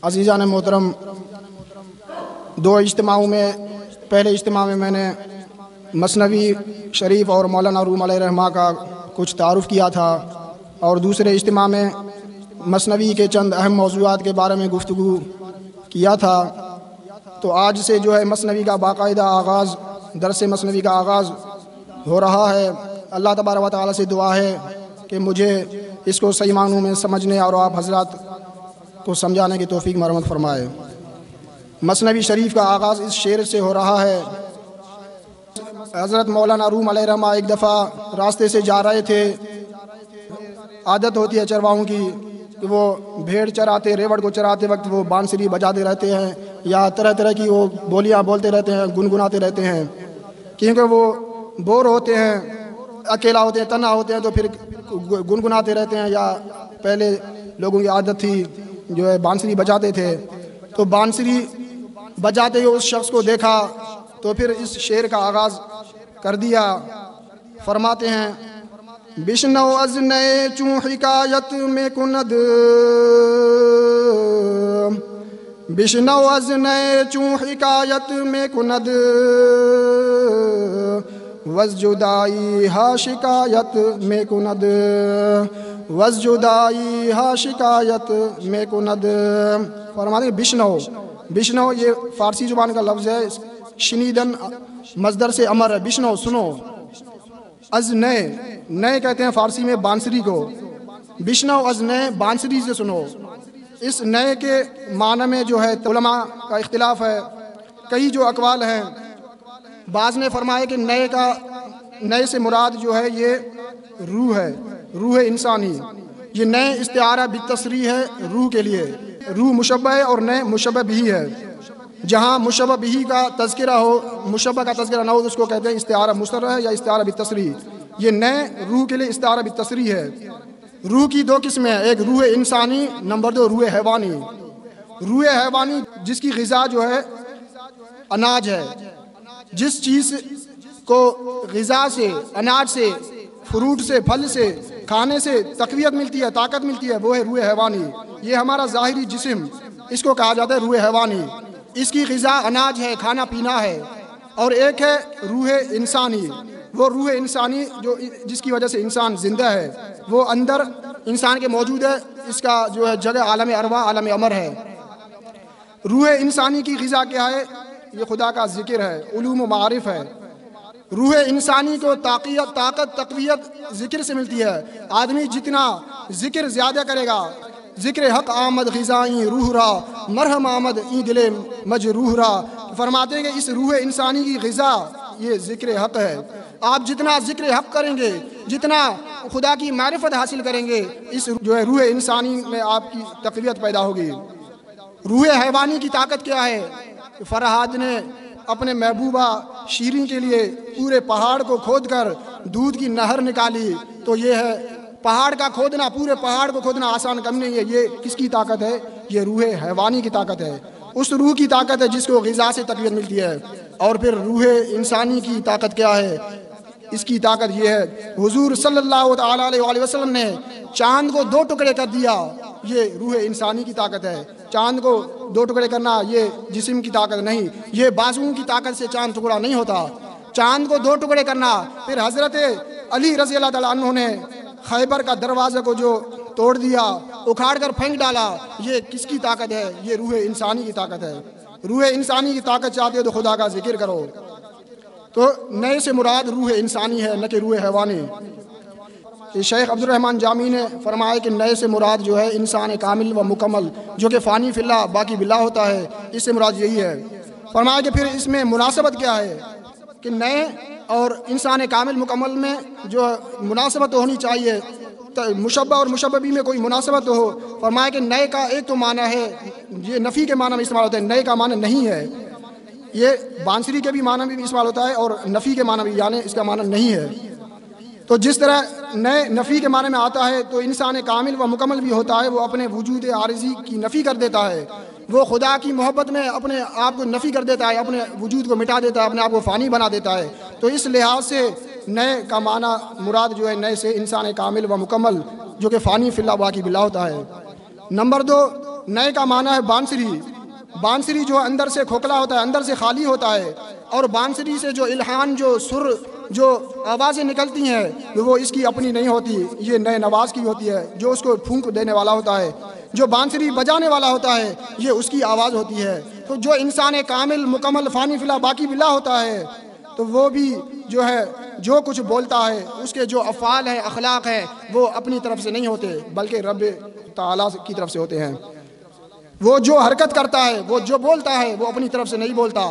عزیزان محترم، دو اجتماعوں میں پہلے اجتماع میں میں نے مثنوی شریف اور مولانا روم علیہ رحمہ کا کچھ تعارف کیا تھا، اور دوسرے اجتماع میں مثنوی کے چند اہم موضوعات کے بارے میں گفتگو کیا تھا۔ تو آج سے جو ہے مثنوی کا باقاعدہ آغاز، درس مثنوی کا آغاز ہو رہا ہے۔ اللہ تبارک و تعالیٰ سے دعا ہے کہ مجھے اس کو صحیح معنوں میں سمجھنے اور آپ حضرات کو سمجھانے کی توفیق مرحمت فرمائے۔ مثنوی شریف کا آغاز اس شعر سے ہو رہا ہے۔ حضرت مولانا روم علیہ رحمہ ایک دفعہ راستے سے جا رہے تھے۔ عادت ہوتی ہے چرواہوں کی کہ وہ بھیڑ چراتے، ریوڑ کو چراتے وقت وہ بانسری بجاتے رہتے ہیں یا طرح طرح کی وہ بولیاں بولتے رہتے ہیں، گنگناتے رہتے ہیں، کیونکہ وہ بور ہوتے ہیں، اکیلا ہوتے ہیں، تنہا ہوتے ہیں تو پھر گنگناتے رہتے ہیں، یا پہلے لوگوں کی عادت تھی جو ہے بانسری بجاتے تھے۔ تو بانسری بجاتے ہوئے اس شخص کو دیکھا تو پھر اس شعر کا آغاز کر دیا۔ فرماتے ہیں بشنو از نئے چوں حکایت میں کند، بشنو از نئے چوں حکایت میں کند، وز جدائی ہا شکایت میں کند، وز جدائی ہا شکایت میں کند۔ فرماتے ہیں بشنو، بشنو یہ فارسی زبان کا لفظ ہے، شنیدن مصدر سے امر ہے۔ بشنو سنو، از نئے، نئے کہتے ہیں فارسی میں بانسری کو، بشنو از نئے بانسری سے سنو۔ اس نئے کے معنی میں جو ہے علماء کا اختلاف ہے، کئی جو اقوال ہیں۔ بعض نے فرمایا کہ نئے سے مراد جو ہے یہ روح ہے، روح انسانی۔ یہ نئے استعارہ بالتصریح ہے روح کے لیے، روح مشبہ ہے اور نئے مشبہ بھی ہے۔ جہاں مشبہ بھی کا تذکرہ ہو، مشبہ کا تذکرہ نہ ہو تو اس کو کہتے ہیں استعارہ مصرح ہے یا استعارہ بالتصریح۔ یہ نئے روح کے لیے استعارہ بالتصریح ہے۔ روح کی دو قسمیں ہیں، ایک روح انسانی، نمبر دو روح حیوانی۔ روح حیوانی جس کی غذا جو ہے اناج ہے، جس چیز کو غذا سے، اناج سے، فروٹ سے، پھل سے، کھانے سے تقویت ملتی ہے، طاقت ملتی ہے، وہ ہے روح حیوانی۔ یہ ہمارا ظاہری جسم، اس کو کہا جاتا ہے روح حیوانی۔ اس کی غذا اناج ہے، کھانا پینا ہے۔ اور ایک ہے روح انسانی، وہ روح انسانی جو جس کی وجہ سے انسان زندہ ہے، وہ اندر انسان کے موجود ہے، اس کا جو ہے جگہ عالم ارواح، عالم امر ہے۔ روح انسانی کی غذا کیا ہے؟ یہ خدا کا ذکر ہے، علوم و معارف ہے۔ روح انسانی کو طاقت، تقویت ذکر سے ملتی ہے۔ آدمی جتنا ذکر زیادہ کرے گا، ذکر حق آمد غذائیں روح را، مرہم آمد این دل مجروح را۔ فرماتے ہیں کہ اس روح انسانی کی غذا یہ ذکر حق ہے۔ آپ جتنا ذکر حق کریں گے، جتنا خدا کی معرفت حاصل کریں گے، اس جو ہے روح انسانی میں آپ کی تقویت پیدا ہوگی۔ روح حیوانی کی طاقت کیا ہے؟ فرہاد نے اپنے محبوبہ شیریں کے لیے پورے پہاڑ کو کھود کر دودھ کی نہر نکالی۔ تو یہ ہے پہاڑ کا کھودنا، پورے پہاڑ کو کھودنا آسان کم نہیں ہے۔ یہ کس کی طاقت ہے؟ یہ روح حیوانی کی طاقت ہے۔ اس روح کی طاقت ہے جس کو غذا سے تقویت ملتی ہے۔ اور پھر روح انسانی کی طاقت کیا ہے؟ اس کی طاقت یہ ہے، حضور صلی اللہ تعالیٰ علیہ وسلم نے چاند کو دو ٹکڑے کر دیا، یہ روح انسانی کی طاقت ہے۔ چاند کو دو ٹکڑے کرنا یہ جسم کی طاقت نہیں، یہ بازوؤں کی طاقت سے چاند ٹکڑا نہیں ہوتا۔ چاند کو دو ٹکڑے کرنا، پھر حضرت علی رضی اللہ تعالیٰ عنہ نے خیبر کا دروازہ کو جو توڑ دیا، اکھاڑ کر پھینک ڈالا، یہ کس کی طاقت ہے؟ یہ روح انسانی کی طاقت ہے۔ روح انسانی کی طاقت چاہتے ہو تو خدا کا ذکر کرو۔ تو نئے سے مراد روح انسانی ہے، نہ کہ روح حیوانی۔ شیخ عبد الرحمن جامی نے فرمایا کہ نئے سے مراد جو ہے انسان کامل و مکمل، جو کہ فانی فی اللہ باقی باللہ ہوتا ہے، اس سے مراد یہی ہے۔ فرمایا کہ پھر اس میں مناسبت کیا ہے کہ نئے اور انسان کامل مکمل میں جو مناسبت ہونی چاہیے، مشبہ اور مشبہ بھی میں کوئی مناسبت ہو۔ فرمایا کہ نئے کا ایک تو معنی ہے، یہ نفی کے معنی میں استعمال ہوتا ہے، نئے کا معنی نہیں ہے۔ یہ بانسری کے بھی معنی میں بھی استعمال ہوتا ہے اور نفی کے معنی بھی، یعنی اس کا معنی نہیں ہے۔ تو جس طرح نئے نفی کے معنی میں آتا ہے تو انسان کامل و مکمل بھی ہوتا ہے، وہ اپنے وجود عارضی کی نفی کر دیتا ہے، وہ خدا کی محبت میں اپنے آپ کو نفی کر دیتا ہے، اپنے وجود کو مٹا دیتا ہے، اپنے آپ کو فانی بنا دیتا ہے۔ تو اس لحاظ سے نئے کا معنی مراد جو ہے نئے سے انسان کامل و مکمل جو کہ فانی فی اللہ باقی باللہ ہوتا ہے۔ نمبر دو، نئے کا معنی ہے بانسری. بانسری جو اندر سے کھوکھلا ہوتا ہے، اندر سے خالی ہوتا ہے، اور بانسری سے جو الحان، جو سر، جو آوازیں نکلتی ہیں وہ اس کی اپنی نہیں ہوتی، یہ نئے نواز کی ہوتی ہے جو اس کو پھونک دینے والا ہوتا ہے. جو بانسری بجانے والا ہوتا ہے یہ اس کی آواز ہوتی ہے. تو جو انسان کامل مکمل فانی فلا باقی بلا ہوتا ہے تو وہ بھی جو ہے جو کچھ بولتا ہے اس کے جو افعال ہیں، اخلاق ہیں، وہ اپنی طرف سے نہیں ہوتے بلکہ رب تعالیٰ کی طرف سے ہوتے ہیں. وہ جو حرکت کرتا ہے، وہ جو بولتا ہے وہ اپنی طرف سے نہیں بولتا.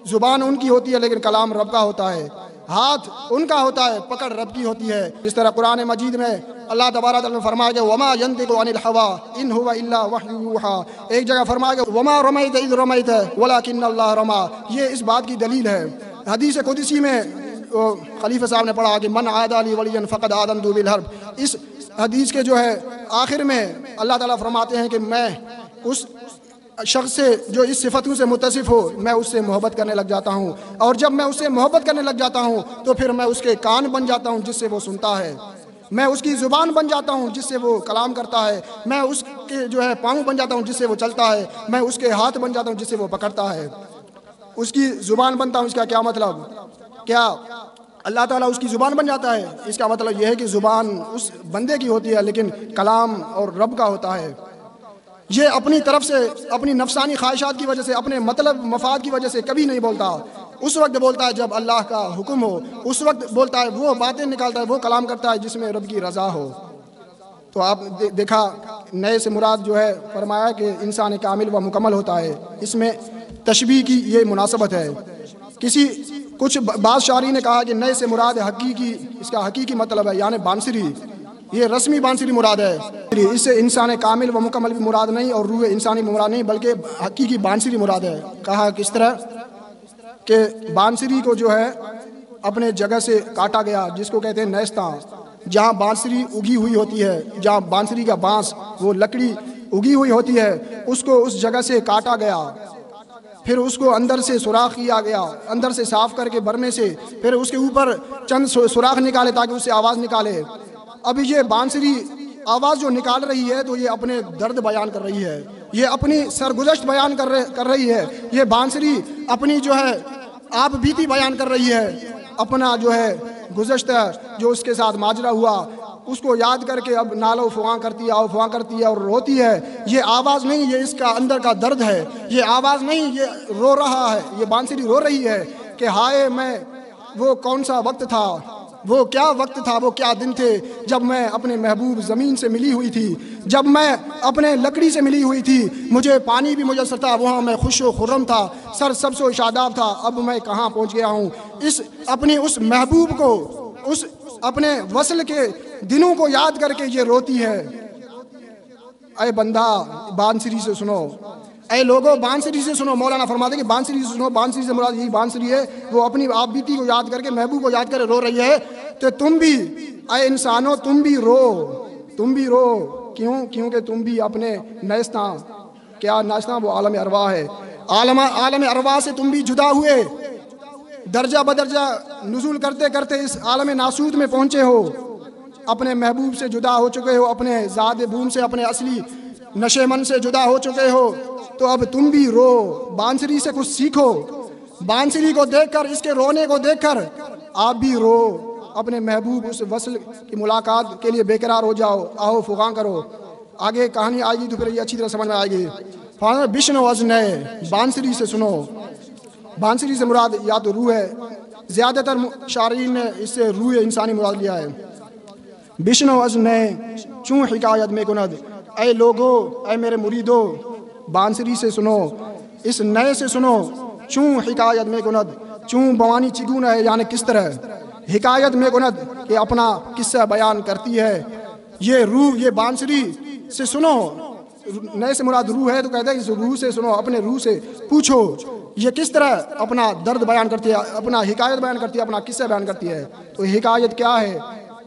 زبان ان کی ہوتی ہے لیکن کلام رب کا ہوتا ہے. ہاتھ ان کا ہوتا ہے، پکڑ رب کی ہوتی ہے. اس طرح قرآن مجید میں اللہ تبارک تعالیٰ نے فرمایا کہ وما ينطق عن الهوى ان هو الا وحی یوحى. ایک جگہ فرمایا کہ وما رمیت اذ رمیت ولکن اللہ رمى. یہ اس بات کی دلیل ہے. حدیث قدسی میں خلیفہ صاحب نے پڑھا کہ من عادى لي وليا فقد آذنته بالحرب. اس حدیث کے جو ہے آخر میں اللہ تعالیٰ فرماتے ہیں کہ میں اس شخص سے جو اس صفتوں سے متصف ہو میں اس سے محبت کرنے لگ جاتا ہوں، اور جب میں اس سے محبت کرنے لگ جاتا ہوں تو پھر میں اس کے کان بن جاتا ہوں جس سے وہ سنتا ہے، میں اس کی زبان بن جاتا ہوں جس سے وہ کلام کرتا ہے، میں اس کے جو ہے پاؤں بن جاتا ہوں جس سے وہ چلتا ہے، میں اس کے ہاتھ بن جاتا ہوں جس سے وہ پکڑتا ہے. اس کی زبان بنتا ہوں. اس کا کیا مطلب؟ کیا اللہ تعالیٰ اس کی زبان بن جاتا ہے؟ اس کا مطلب یہ ہے کہ زبان اس بندے کی ہوتی ہے لیکن کلام اور رب کا ہوتا ہے. یہ اپنی طرف سے اپنی نفسانی خواہشات کی وجہ سے، اپنے مطلب مفاد کی وجہ سے کبھی نہیں بولتا. اس وقت بولتا ہے جب اللہ کا حکم ہو، اس وقت بولتا ہے، وہ باتیں نکالتا ہے، وہ کلام کرتا ہے جس میں رب کی رضا ہو. تو آپ دیکھا نئے سے مراد جو ہے فرمایا کہ انسان کامل و مکمل ہوتا ہے. اس میں تشبیہ کی یہ مناسبت ہے. کچھ بعض شاعرین نے کہا کہ نئے سے مراد حقیقی، اس کا حقیقی مطلب ہے یعنی بانسری، یہ رسمی بانسری مراد ہے. اس سے انسان کامل و مکمل بھی مراد نہیں اور روح انسانی مراد نہیں بلکہ حقیقی بانسری مراد ہے. کہا کس طرح کہ بانسری کو جو ہے اپنے جگہ سے کاٹا گیا، جس کو کہتے ہیں نیستاں. جہاں بانسری اگی ہوئی ہوتی ہے، جہاں بانسری کا بانس وہ لکڑی اگی ہوئی ہوتی ہے، اس کو اس جگہ سے کاٹا گیا، پھر اس کو اندر سے سوراخ کیا گیا، اندر سے صاف کر کے برنے سے، پھر اس کے اوپر چند سوراخ نکالے تاکہ اس سے آواز نکالے. اب یہ بانسری آواز جو نکال رہی ہے تو یہ اپنے درد بیان کر رہی ہے، یہ اپنی سرگزشت بیان کر رہی ہے. یہ بانسری اپنی جو ہے آپ بیتی بیان کر رہی ہے، اپنا جو ہے گزشتہ جو اس کے ساتھ ماجرا ہوا اس کو یاد کر کے اب نالو فغاں کرتی ہے، آؤ فغاں کرتی ہے اور روتی ہے. یہ آواز نہیں، یہ اس کا اندر کا درد ہے. یہ آواز نہیں، یہ رو رہا ہے، یہ بانسری رو رہی ہے کہ ہائے میں وہ کون سا وقت تھا، وہ کیا وقت تھا، وہ کیا دن تھے جب میں اپنے محبوب زمین سے ملی ہوئی تھی، جب میں اپنے لکڑی سے ملی ہوئی تھی، مجھے پانی بھی میسر تھا، وہاں میں خوش و خرم تھا، سر سبز و شاداب تھا. اب میں کہاں پہنچ گیا ہوں. اس محبوب کو، اس اپنے وصل کے دنوں کو یاد کر کے یہ روتی ہے. اے بندہ بانسری سے سنو، اے لوگو بانسری سے سنو. مولانا فرماتے کہ بانسری سے سنو. بانسری سے مراد یہی بانسری ہے، وہ اپنی آپ بیتی کو یاد کر کے محبوب کو یاد کر رو رہی ہے. تو تم بھی اے انسانوں تم بھی رو، تم بھی رو. کیونکہ تم بھی اپنے نیستاں، کیا نیستاں؟ وہ عالم ارواح ہے. عالم ارواح سے تم بھی جدا ہوئے، درجہ بدرجہ نزول کرتے کرتے اس عالم ناسوت میں پہنچے ہو، اپنے محبوب سے جدا ہو چکے ہو، اپنے ذات بوم سے، اپنے اصلی نشے من سے جدا ہو چکے ہو. تو اب تم بھی رو، بانسری سے کچھ سیکھو. بانسری کو دیکھ کر، اس کے رونے کو دیکھ کر آپ بھی رو، اپنے محبوب اس وصل کی ملاقات کے لیے بے قرار ہو جاؤ، آؤ فغاں کرو. آگے کہانی آئے گی تو پھر یہ اچھی طرح سمجھ میں آئے گی. بشنو از نئے، بانسری سے سنو. بانسری سے مراد یا تو روح ہے، زیادہ تر شاعرین نے اس سے روح انسانی مراد لیا ہے. بشنو از نئے چوں حکایت میں کند، اے لوگو اے میرے مریدو بانسری سے سنو، اس نئے سے سنو. چوں حکایت میں کند، چوں بوانی چگون ہے یعنی کس طرح، حکایت میں کند کہ اپنا قصہ بیان کرتی ہے. یہ روح، یہ بانسری سے سنو. نئے سے مراد روح ہے تو کہتے ہیں اس روح سے سنو، اپنے روح سے پوچھو یہ کس طرح اپنا درد بیان کرتی ہے، اپنا حکایت بیان کرتی ہے، اپنا قصہ بیان کرتی ہے. تو حکایت کیا ہے؟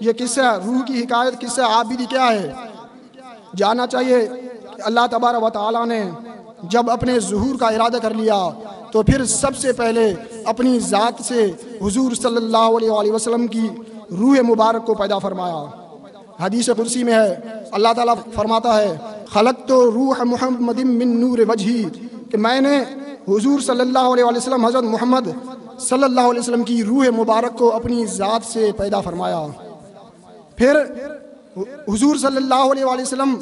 یہ قصہ، روح کی حکایت، قصہ عابدی کیا ہے؟ جاننا چاہیے کہ اللہ تبارک و تعالیٰ نے جب اپنے ظہور کا ارادہ کر لیا تو پھر سب سے پہلے اپنی ذات سے حضور صلی اللہ علیہ وسلم کی روح مبارک کو پیدا فرمایا. حدیث قدسی میں ہے اللہ تعالیٰ فرماتا ہے خلقت روح محمد من نور وجہی، کہ میں نے حضور صلی اللہ علیہ وسلم حضرت محمد صلی اللہ علیہ وسلم کی روح مبارک کو اپنی ذات سے پیدا فرمایا۔ پھر حضور صلی اللہ علیہ وسلم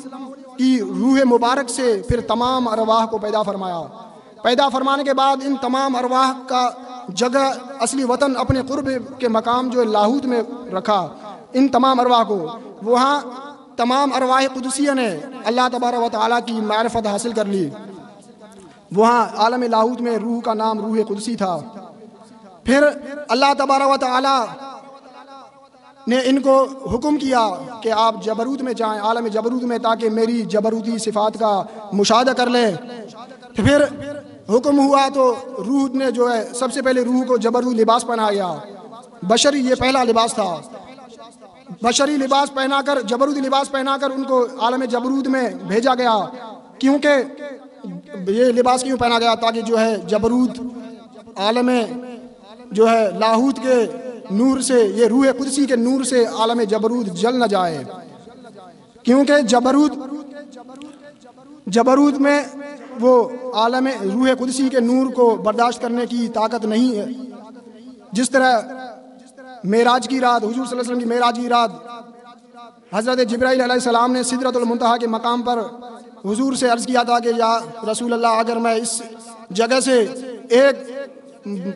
کی روح مبارک سے پھر تمام ارواح کو پیدا فرمایا۔ پیدا فرمانے کے بعد ان تمام ارواح کا جگہ اصلی وطن اپنے قرب کے مقام جو لاہوت میں رکھا، ان تمام ارواح کو وہاں تمام ارواح قدسیہ نے اللہ تبارک و تعالیٰ کی معرفت حاصل کر لی۔ وہاں عالم لاہوت میں روح کا نام روح قدسی تھا۔ پھر اللہ تبارک و تعالیٰ نے ان کو حکم کیا کہ آپ جبروت میں جائیں، عالم جبروت میں، تاکہ میری جبروتی صفات کا مشاہدہ کر لیں۔ پھر حکم ہوا تو روح نے جو ہے سب سے پہلے روح کو جبروت لباس پہنایا گیا۔ بشری یہ پہلا لباس تھا، بشری لباس پہنا کر، جبروت لباس پہنا کر ان کو عالم جبروت میں بھیجا گیا۔ کیونکہ یہ لباس کیوں پہنا گیا؟ تاکہ جو ہے جبروت عالم جو ہے لاہوت کے نور سے، یہ روح قدسی کے نور سے عالم جبروت جل نہ جائے، کیونکہ جبروت میں وہ عالم روح قدسی کے نور کو برداشت کرنے کی طاقت نہیں ہے۔ جس طرح معراج کی رات، حضور صلی اللہ علیہ وسلم کی معراج کی رات، حضرت جبرائیل علیہ السلام نے سدرۃ المنتہا کے مقام پر حضور سے عرض کیا تھا کہ یا رسول اللہ، اگر میں اس جگہ سے ایک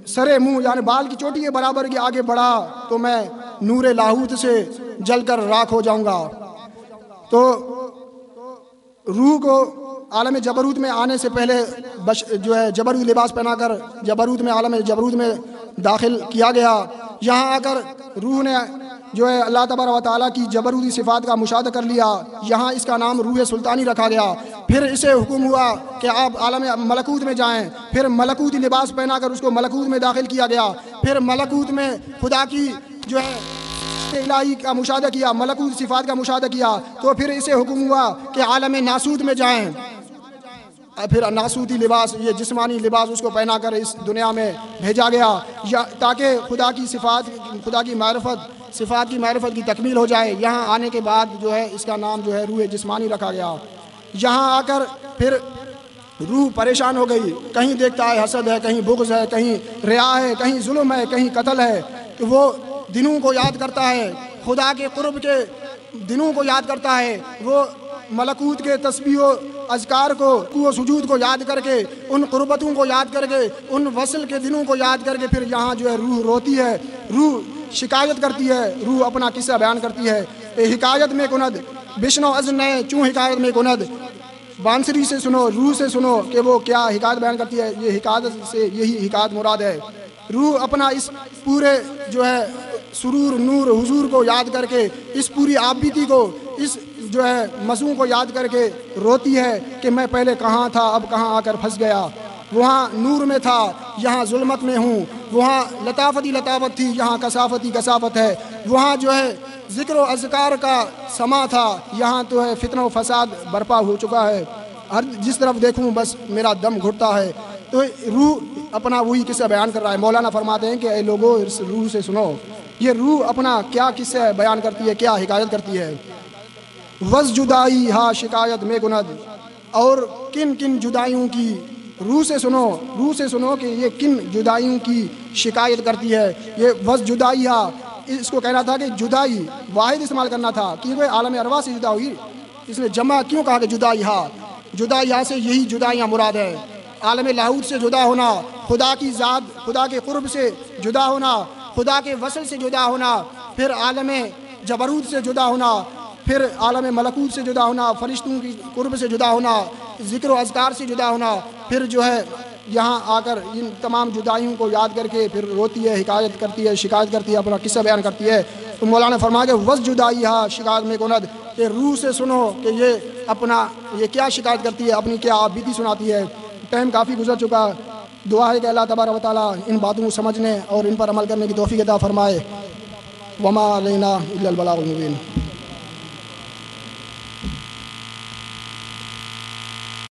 سرے منہ یعنی بال کی چوٹی کے برابر کے آگے بڑھا تو میں نور لاہوت سے جل کر راکھ ہو جاؤں گا۔ تو روح کو عالم جبروت میں آنے سے پہلے جو ہے جبروت لباس پہنا کر جبروت میں، عالم جبروت میں داخل کیا گیا۔ یہاں آ کر روح نے جو ہے اللہ تبارک و تعالیٰ کی جبروتی صفات کا مشاہدہ کر لیا۔ یہاں اس کا نام روح سلطانی رکھا گیا۔ پھر اسے حکم ہوا کہ آپ عالم ملکوت میں جائیں۔ پھر ملکوتی لباس پہنا کر اس کو ملکوت میں داخل کیا گیا۔ پھر ملکوت میں خدا کی جو ہے الہی کا مشاہدہ کیا، ملکوت صفات کا مشاہدہ کیا۔ تو پھر اسے حکم ہوا کہ عالم ناسوت میں جائیں۔ پھر ناسوتی لباس، یہ جسمانی لباس، اس کو پہنا کر اس دنیا میں بھیجا گیا تاکہ خدا کی صفات، خدا کی معرفت، صفات کی معرفت کی تکمیل ہو جائے۔ یہاں آنے کے بعد جو ہے اس کا نام جو ہے روح جسمانی رکھا گیا۔ یہاں آ کر پھر روح پریشان ہو گئی، کہیں دیکھتا ہے حسد ہے، کہیں بغض ہے، کہیں ریا ہے، کہیں ظلم ہے، کہیں قتل ہے۔ تو وہ دنوں کو یاد کرتا ہے، خدا کے قرب کے دنوں کو یاد کرتا ہے۔ وہ ملکوت کے تسبیح و اذکار کو سجود کو یاد کر کے، ان قربتوں کو یاد کر کے، ان وصل کے دنوں کو یاد کر کے پھر یہاں جو ہے روح روتی ہے، روح شکایت کرتی ہے، روح اپنا قصہ بیان کرتی ہے۔ حکایت میں کند بشنو از نئے چوں حکایت میں کند، بانسری سے سنو، روح سے سنو کہ وہ کیا حکایت بیان کرتی ہے۔ یہ حکایت سے یہی حکایت مراد ہے۔ روح اپنا اس پورے جو ہے سرور نور حضور کو یاد کر کے، اس پوری آبیتی کو، اس جو ہے مزوں کو یاد کر کے روتی ہے کہ میں پہلے کہاں تھا، اب کہاں آ کر پھنس گیا۔ وہاں نور میں تھا، یہاں ظلمت میں ہوں۔ وہاں لطافتی لطافت تھی، یہاں کثافتی کثافت ہے۔ وہاں جو ہے ذکر و اذکار کا سما تھا، یہاں تو ہے فتنہ و فساد برپا ہو چکا ہے۔ ہر جس طرف دیکھوں بس میرا دم گھٹتا ہے۔ تو روح اپنا وہی قصہ بیان کر رہا ہے۔ مولانا فرماتے ہیں کہ اے لوگو اس روح سے سنو، یہ روح اپنا کیا قصہ بیان کرتی ہے، کیا حکایت کرتی ہے۔ وز جدائی ہا شکایت میں گند، اور کن کن جدائیوں کی روح سے سنو، روح سے سنو کہ یہ کن جدائیوں کی شکایت کرتی ہے۔ یہ وز جدائی ہا، اس کو کہنا تھا کہ جدائی واحد استعمال کرنا تھا، کیونکہ عالم ارواح سے جدا ہوئی، اس نے جمع کیوں کہا کہ جدائی ہا؟ جدائی ہا سے یہی جدائیاں مراد ہے۔ عالم لاہوت سے جدا ہونا، خدا کی ذات، خدا کے قرب سے جدا ہونا، خدا کے وصل سے جدا ہونا، پھر عالم جبروت سے جدا ہونا، پھر عالم ملکوت سے جدا ہونا، فرشتوں کی قرب سے جدا ہونا، ذکر و اذکار سے جدا ہونا، پھر جو ہے یہاں آ کر ان تمام جدائیوں کو یاد کر کے پھر روتی ہے، حکایت کرتی ہے، شکایت کرتی ہے، اپنا قصہ بیان کرتی ہے۔ تو مولانا فرمایا کہ وز جدائی ہا شکایت میں کند، کہ روح سے سنو کہ یہ اپنا یہ کیا شکایت کرتی ہے، اپنی کیا بیتی سناتی ہے۔ ٹائم کافی گزر چکا، دعا ہے کہ اللہ تبارک و تعالیٰ ان باتوں کو سمجھنے اور ان پر عمل کرنے کی توفیق عطا فرمائے۔ وما علینا الا البلاغ المبین۔